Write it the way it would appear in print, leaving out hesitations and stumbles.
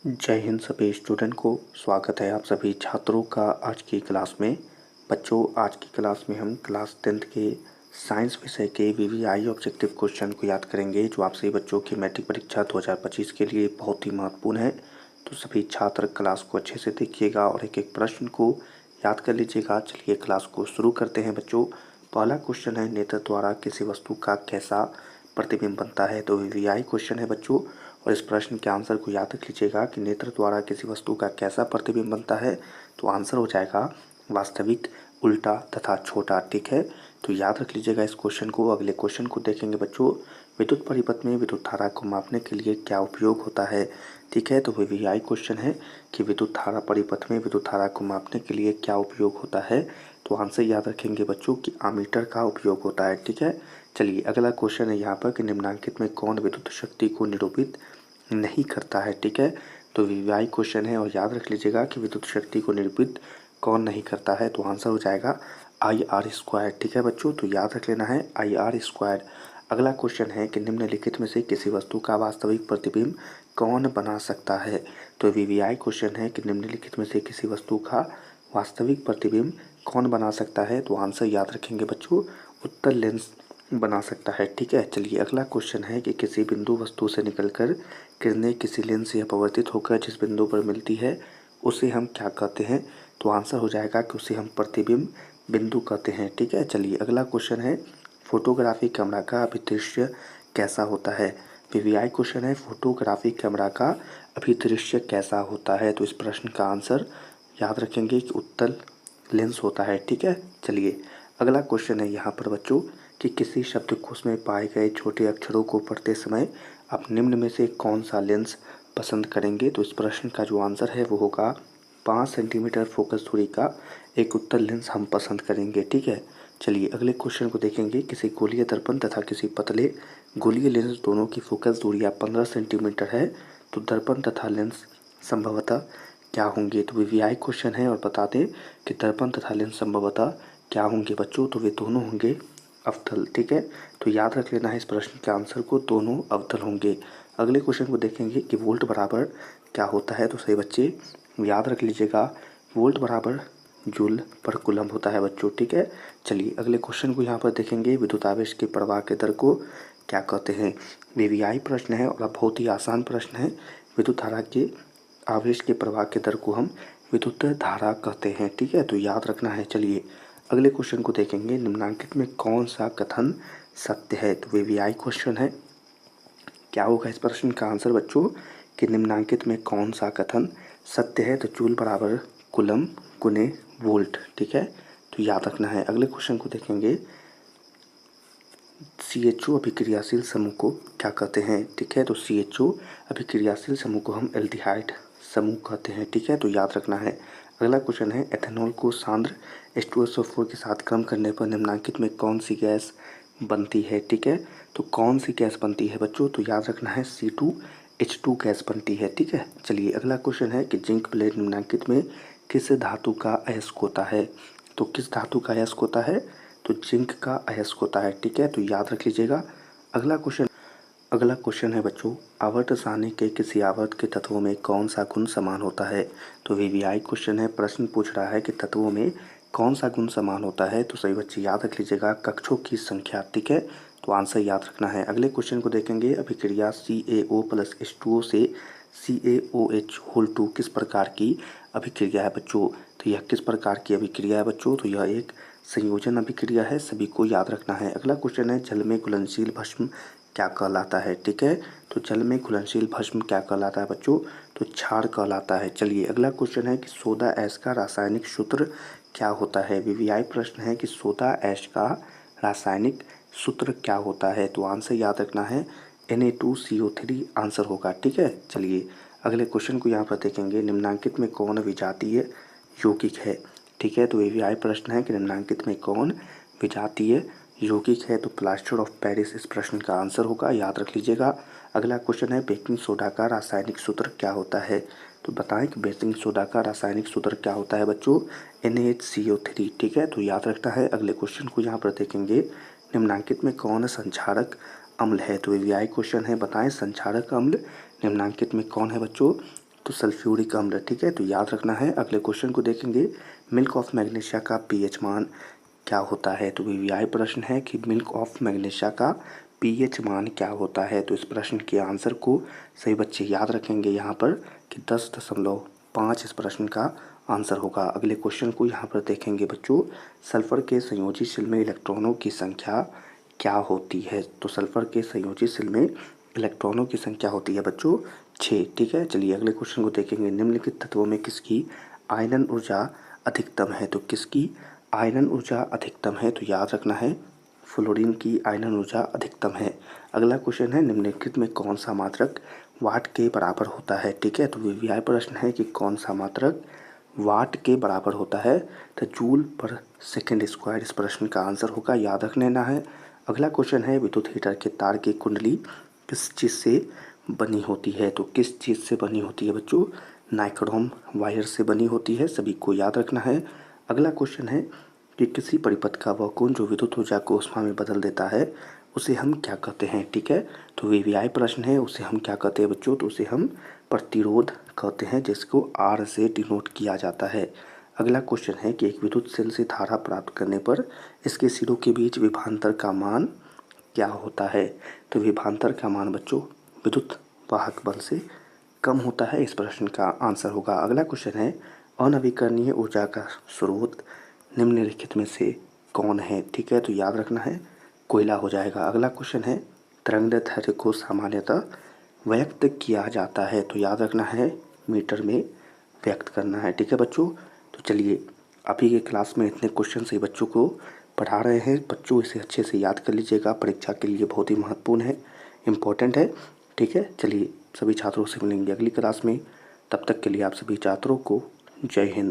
जय हिंद सभी स्टूडेंट को स्वागत है आप सभी छात्रों का आज की क्लास में। बच्चों, आज की क्लास में हम क्लास 10th के साइंस विषय के वीवीआई ऑब्जेक्टिव क्वेश्चन को याद करेंगे, जो आप सभी बच्चों की मैट्रिक परीक्षा 2025 के लिए बहुत ही महत्वपूर्ण है। तो सभी छात्र क्लास को अच्छे से देखिएगा और एक एक प्रश्न को याद कर लीजिएगा। चलिए क्लास को शुरू करते हैं बच्चों। पहला क्वेश्चन है, नेत्र द्वारा किसी वस्तु का कैसा प्रतिबिंब बनता है। तो वीवीआई क्वेश्चन है बच्चों, और इस प्रश्न के आंसर को याद रख लीजिएगा कि नेत्र द्वारा किसी वस्तु का कैसा प्रतिबिंब बनता है। तो आंसर हो जाएगा वास्तविक, उल्टा तथा छोटा। ठीक है, तो याद रख लीजिएगा इस क्वेश्चन को। अगले क्वेश्चन को देखेंगे बच्चों। विद्युत परिपथ में विद्युत धारा को मापने के लिए क्या उपयोग होता है। ठीक है, तो वीवीआई क्वेश्चन है कि विद्युत धारा परिपथ में विद्युत धारा को मापने के लिए क्या उपयोग होता है। तो आंसर याद रखेंगे बच्चों कि आमीटर का उपयोग होता है। ठीक है, चलिए अगला क्वेश्चन है यहाँ पर कि निम्नलिखित में कौन विद्युत शक्ति को निरूपित नहीं करता है। ठीक है, तो वीवीआई क्वेश्चन है और याद रख लीजिएगा कि विद्युत शक्ति को निरूपित कौन नहीं करता है। तो आंसर हो जाएगा IR²। ठीक है बच्चों, तो याद रख लेना है IR²। अगला क्वेश्चन है कि निम्नलिखित में से किसी वस्तु का वास्तविक प्रतिबिंब कौन बना सकता है। तो वीवीआई क्वेश्चन है कि निम्नलिखित में से किसी वस्तु का वास्तविक प्रतिबिंब कौन बना सकता है। तो आंसर याद रखेंगे बच्चों, उत्तल लेंस बना सकता है। ठीक है, चलिए अगला क्वेश्चन है कि किसी बिंदु वस्तु से निकलकर किरणें किसी लेंस से अपवर्तित होकर जिस बिंदु पर मिलती है उसे हम क्या कहते हैं। तो आंसर हो जाएगा कि उसे हम प्रतिबिंब बिंदु कहते हैं। ठीक है, चलिए अगला क्वेश्चन है, फोटोग्राफी कैमरा का अभिदृश्य कैसा होता है। वीवीआई क्वेश्चन है, फोटोग्राफी कैमरा का अभिदृश्य कैसा होता है। तो इस प्रश्न का आंसर याद रखेंगे कि उत्तल लेंस होता है। ठीक है, चलिए अगला क्वेश्चन है यहाँ पर बच्चों कि किसी शब्दकोश में पाए गए छोटे अक्षरों को पढ़ते समय आप निम्न में से कौन सा लेंस पसंद करेंगे। तो इस प्रश्न का जो आंसर है वो होगा 5 सेंटीमीटर फोकस दूरी का एक उत्तल लेंस हम पसंद करेंगे। ठीक है, चलिए अगले क्वेश्चन को देखेंगे। किसी गोलीय दर्पण तथा किसी पतले गोलीय लेंस दोनों की फोकस दूरियाँ 15 सेंटीमीटर है, तो दर्पण तथा लेंस संभवतः क्या होंगे। तो वीवीआई क्वेश्चन है और बता दें कि दर्पण तथा लेंस संभवतः क्या होंगे बच्चों। तो वे दोनों होंगे अवतल। ठीक है, तो याद रख लेना है इस प्रश्न के आंसर को, दोनों अवतल होंगे। अगले क्वेश्चन को देखेंगे कि वोल्ट बराबर क्या होता है। तो सही बच्चे याद रख लीजिएगा, वोल्ट बराबर जूल पर कूलम्ब होता है बच्चों। ठीक है, चलिए अगले क्वेश्चन को यहाँ पर देखेंगे, विद्युत आवेश के प्रवाह के दर को क्या कहते हैं। वीवीआई प्रश्न है और बहुत ही आसान प्रश्न है। विद्युत धारा के आवेश के प्रवाह के दर को हम विद्युत धारा कहते हैं। ठीक है, तो याद रखना है। चलिए अगले क्वेश्चन को देखेंगे, निम्नलिखित में कौन सा कथन सत्य है। तो वीवीआई क्वेश्चन है, क्या होगा इस प्रश्न का आंसर बच्चों कि निम्नलिखित में कौन सा कथन सत्य है। तो जूल बराबर कूलम्ब गुने वोल्ट। ठीक है, तो याद रखना है। अगले क्वेश्चन को देखेंगे, CHO अभिक्रियाशील समूह को क्या कहते हैं। ठीक है, तो CHO अभिक्रियाशील समूह को हम एल्डिहाइड समूह कहते हैं। ठीक है, तो याद रखना है। अगला क्वेश्चन है, एथेनॉल को सांद्र H2SO4 के साथ गर्म करने पर निम्नलिखित में कौन सी गैस बनती है। ठीक है, तो कौन सी गैस बनती है बच्चों। तो याद रखना है C2H2 गैस बनती है। ठीक है, चलिए अगला क्वेश्चन है कि जिंक प्लेट निम्नलिखित में किस धातु का अयस्क होता है। तो किस धातु का अयस्क होता है। तो जिंक का अयस्क होता है। ठीक है, तो याद रख लीजिएगा। अगला क्वेश्चन है बच्चों, आवर्त सारणी के किसी आवर्त के तत्वों में कौन सा गुण समान होता है। तो वीवीआई क्वेश्चन है, प्रश्न पूछ रहा है कि तत्वों में कौन सा गुण समान होता है। तो सही बच्चे याद रख लीजिएगा, कक्षों की संख्या। ठीक है, तो आंसर याद रखना है। अगले क्वेश्चन को देखेंगे, अभिक्रिया CaO+H2O से CaOH2 किस प्रकार की अभिक्रिया है बच्चों। तो यह किस प्रकार की अभिक्रिया है बच्चों। तो यह एक संयोजन अभिक्रिया है, सभी को याद रखना है। अगला क्वेश्चन है, जल में घुलनशील भस्म क्या कहलाता है। ठीक है, तो जल में घुलनशील भस्म क्या कहलाता है बच्चों। तो क्षार कहलाता है। चलिए अगला क्वेश्चन है कि सोडा ऐश का रासायनिक सूत्र क्या होता है। वीवीआई प्रश्न है कि सोडा ऐश का रासायनिक सूत्र क्या होता है। तो आंसर याद रखना है Na2CO3 आंसर होगा। ठीक है, चलिए अगले क्वेश्चन को यहाँ पर देखेंगे, निम्नांकित में कौन विजातीय यौगिक है। ठीक है, तो वीवीआई प्रश्न है कि निम्नांकित में कौन विजातीय यौगिक है। तो प्लास्टर ऑफ पेरिस इस प्रश्न का आंसर होगा, याद रख लीजिएगा। अगला क्वेश्चन है, बेकिंग सोडा का रासायनिक सूत्र क्या होता है। तो बताएं कि बेकिंग सोडा का रासायनिक सूत्र क्या होता है बच्चों, NaHCO3। ठीक है, तो याद रखना है। अगले क्वेश्चन को यहाँ पर देखेंगे, निम्नांकित में कौन संक्षारक अम्ल है। तो वीवीआई क्वेश्चन है, बताएं संक्षारक अम्ल निम्नांकित में कौन है बच्चों। तो सल्फ्यूरिक अम्ल, ठीक है। तो याद रखना है। अगले क्वेश्चन को देखेंगे, मिल्क ऑफ मैग्नीशिया का पीएच मान क्या होता है। तो वीवीआई प्रश्न है कि मिल्क ऑफ मैग्नीशिया का पीएच मान क्या होता है। तो इस प्रश्न के आंसर को सही बच्चे याद रखेंगे यहाँ पर कि 10.5 इस प्रश्न का आंसर होगा। अगले क्वेश्चन को यहाँ पर देखेंगे बच्चों, सल्फर के संयोजी शिल में इलेक्ट्रॉनों की संख्या क्या होती है। तो सल्फर के संयोजी शिल में इलेक्ट्रॉनों की संख्या होती है बच्चों 6, ठीक है। चलिए अगले क्वेश्चन को देखेंगे, निम्नलिखित तत्वों में किसकी आयनन ऊर्जा अधिकतम है। तो किसकी आयनन ऊर्जा अधिकतम है। तो याद रखना है फ्लोरीन की आयनन ऊर्जा अधिकतम है। अगला क्वेश्चन है, निम्नलिखित में कौन सा मात्रक वाट के बराबर होता है, ठीक है। तो वीवीआई प्रश्न है कि कौन सा मात्रक वाट के बराबर होता है। तो जूल पर सेकेंड स्क्वायर इस प्रश्न का आंसर होगा, याद रख लेना है। अगला क्वेश्चन है, विद्युत हीटर के तार की कुंडली किस चीज़ से बनी होती है। तो किस चीज़ से बनी होती है बच्चों, नाइक्रोम वायर से बनी होती है, सभी को याद रखना है। अगला क्वेश्चन है कि किसी परिपथ का वह कोण जो विद्युत ऊर्जा को ऊष्मा में बदल देता है उसे हम क्या कहते हैं, ठीक है। तो वीवीआई प्रश्न है, उसे हम क्या कहते हैं बच्चों, तो उसे हम प्रतिरोध कहते हैं, जिसको आर से डिनोट किया जाता है। अगला क्वेश्चन है कि एक विद्युत सेल से धारा प्राप्त करने पर इसके सिरों के बीच विभवांतर का मान क्या होता है। तो विभवांतर का मान बच्चों विद्युत वाहक बल से कम होता है, इस प्रश्न का आंसर होगा। अगला क्वेश्चन है, अनवीकरणीय ऊर्जा का स्रोत निम्नलिखित में से कौन है, ठीक है। तो याद रखना है कोयला हो जाएगा। अगला क्वेश्चन है, तरंगदैर्घ्य को सामान्यतः व्यक्त किया जाता है। तो याद रखना है मीटर में व्यक्त करना है, ठीक है बच्चों। तो चलिए अभी के क्लास में इतने क्वेश्चन से बच्चों को पढ़ा रहे हैं। बच्चों इसे अच्छे से याद कर लीजिएगा, परीक्षा के लिए बहुत ही महत्वपूर्ण है, इम्पोर्टेंट है, ठीक है। चलिए सभी छात्रों से मिलेंगे अगली क्लास में, तब तक के लिए आप सभी छात्रों को जय हिंद।